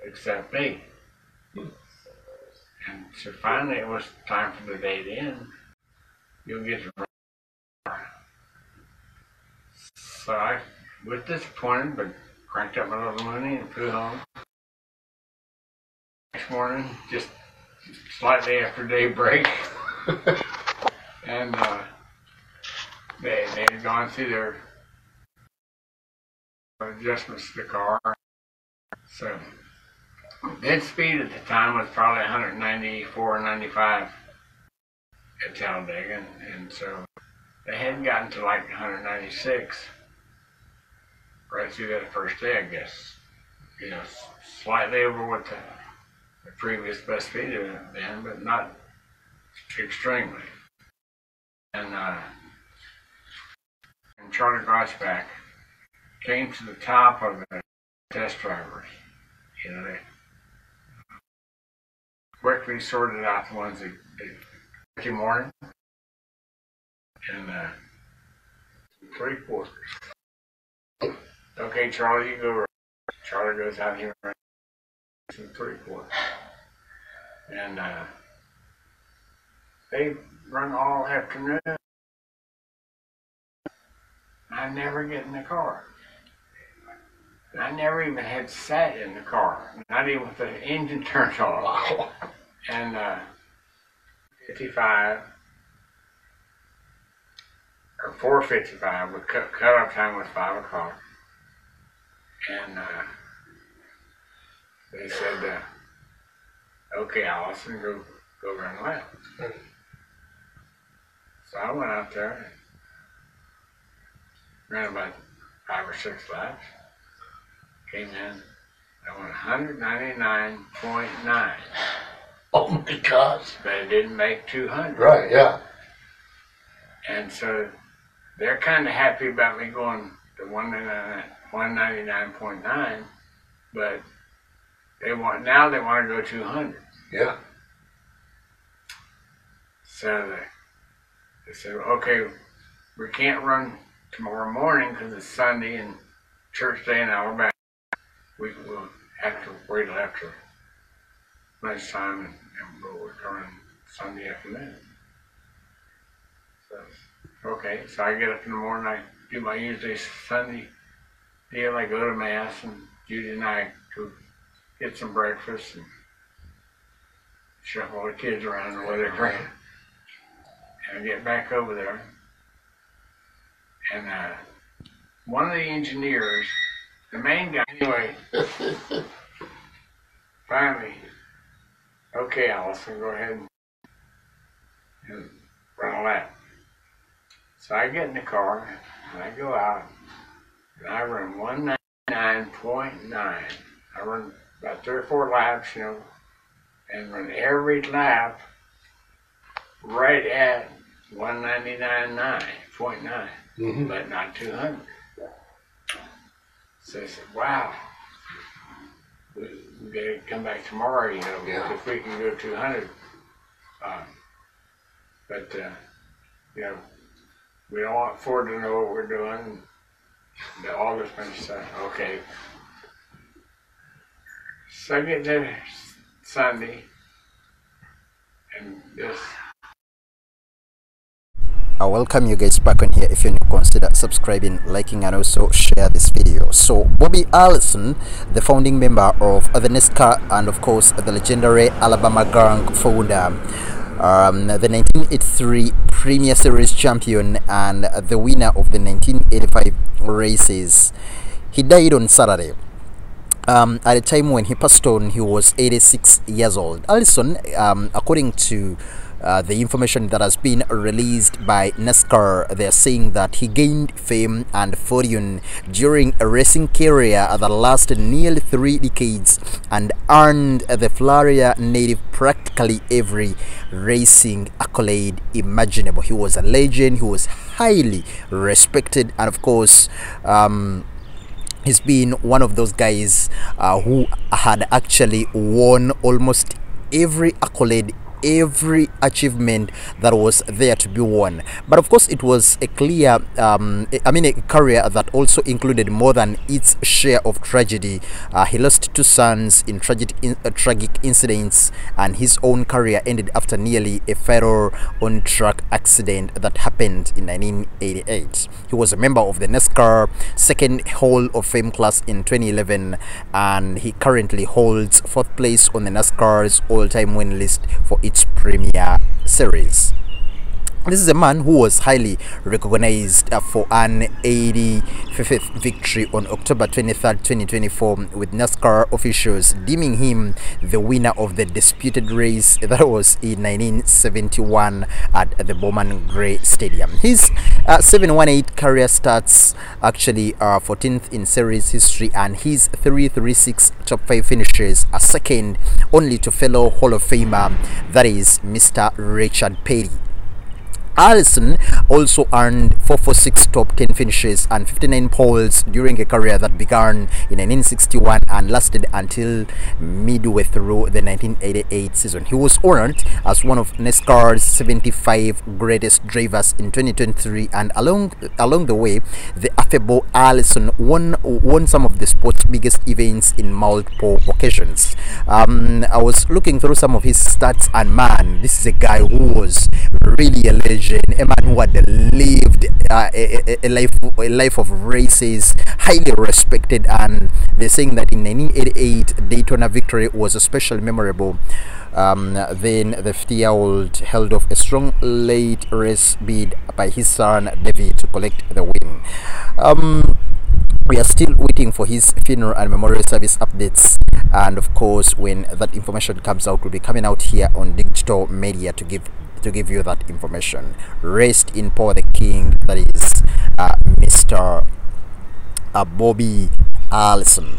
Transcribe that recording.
except me. And so finally it was time for the day to end. You'll get to run. So I was disappointed, but cranked up my little money and flew home. Next morning, just slightly after daybreak, and they had gone through their adjustments to the car. So dead speed at the time was probably 194, 95 at Talladega, and so they hadn't gotten to like 196 right through that first day, I guess. You know, slightly over what the previous best speed had been, but not extremely. And Charlie Grossback came to the top of the test drivers. You know, they quickly sorted out the ones that Tuesday morning and 3/4. Okay, Charlie, you go. Charlie goes out here and some 3/4. And they run all afternoon. I never get in the car. I never even had sat in the car, not even with the engine turned off. And 55 or 4:55, the cutoff time was 5 o'clock. And they said, okay, Allison, go run a lap. So I went out there and ran about 5 or 6 laps. Came in, I went 199.9. Oh my gosh. But it didn't make 200. Right, yeah. And so they're kind of happy about me going to 199.9, but they want to go 200. Yeah. So they said, okay, we can't run tomorrow morning because it's Sunday and church day in Alabama. We'll have to wait till after lunchtime and we'll return Sunday afternoon. So, okay, so I get up in the morning, I do my usually Sunday deal. I go to Mass, and Judy and I go get some breakfast and shuffle the kids around or whatever. And I get back over there, and one of the engineers, the main guy, anyway, finally, okay, Allison, go ahead and run a lap. So I get in the car, and I go out, and I run 199.9. I run about 3 or 4 laps, you know, and run every lap right at 199.9, but not 200. So I said, wow, we gotta come back tomorrow, you know, if we can go 200. But, you know, we don't want Ford to know what we're doing. The August stuff. Okay. So I get there Sunday, and this. I welcome you guys back on here. If you're new, consider subscribing, liking, and also share this video. So Bobby Allison, the founding member of the NASCAR and of course the legendary Alabama gang founder, the 1983 Premier Series champion and the winner of the 1985 races, he died on Saturday. At a time when he passed on, he was 86 years old. Allison, according to the information that has been released by NASCAR, they're saying that he gained fame and fortune during a racing career that lasted nearly 3 decades and earned the Florida native practically every racing accolade imaginable. He was a legend, he was highly respected, and of course he's been one of those guys who had actually won almost every accolade every achievement that was there to be won. But of course, it was a clear, a career that also included more than its share of tragedy. He lost two sons in tragic incidents, and his own career ended after nearly a fatal on-track accident that happened in 1988. He was a member of the NASCAR Second Hall of Fame class in 2011, and he currently holds fourth place on the NASCAR's all-time win list for its premier series. This is a man who was highly recognized for an 85th victory on October 23rd, 2024, with NASCAR officials deeming him the winner of the disputed race that was in 1971 at the Bowman Gray Stadium. His 718 career starts actually 14th in series history, and his 336 top 5 finishes are second only to fellow Hall of Famer, that is Mr. Richard Petty. Allison also earned 446 top 10 finishes and 59 poles during a career that began in 1961 and lasted until midway through the 1988 season. He was honored as one of NASCAR's 75 greatest drivers in 2023, and along the way, the affable Allison won some of the sport's biggest events in multiple occasions. I was looking through some of his stats, and man, this is a guy who was really a legend, a man who had lived a life of races, highly respected, and they're saying that in 1988 Daytona victory was especially memorable. Then the 50-year-old held off a strong late race bid by his son David to collect the win. We are still waiting for his funeral and memorial service updates, and of course, when that information comes out, we'll be coming out here on digital media to give you that information. Rest in power the king, that is Mr. Bobby Allison.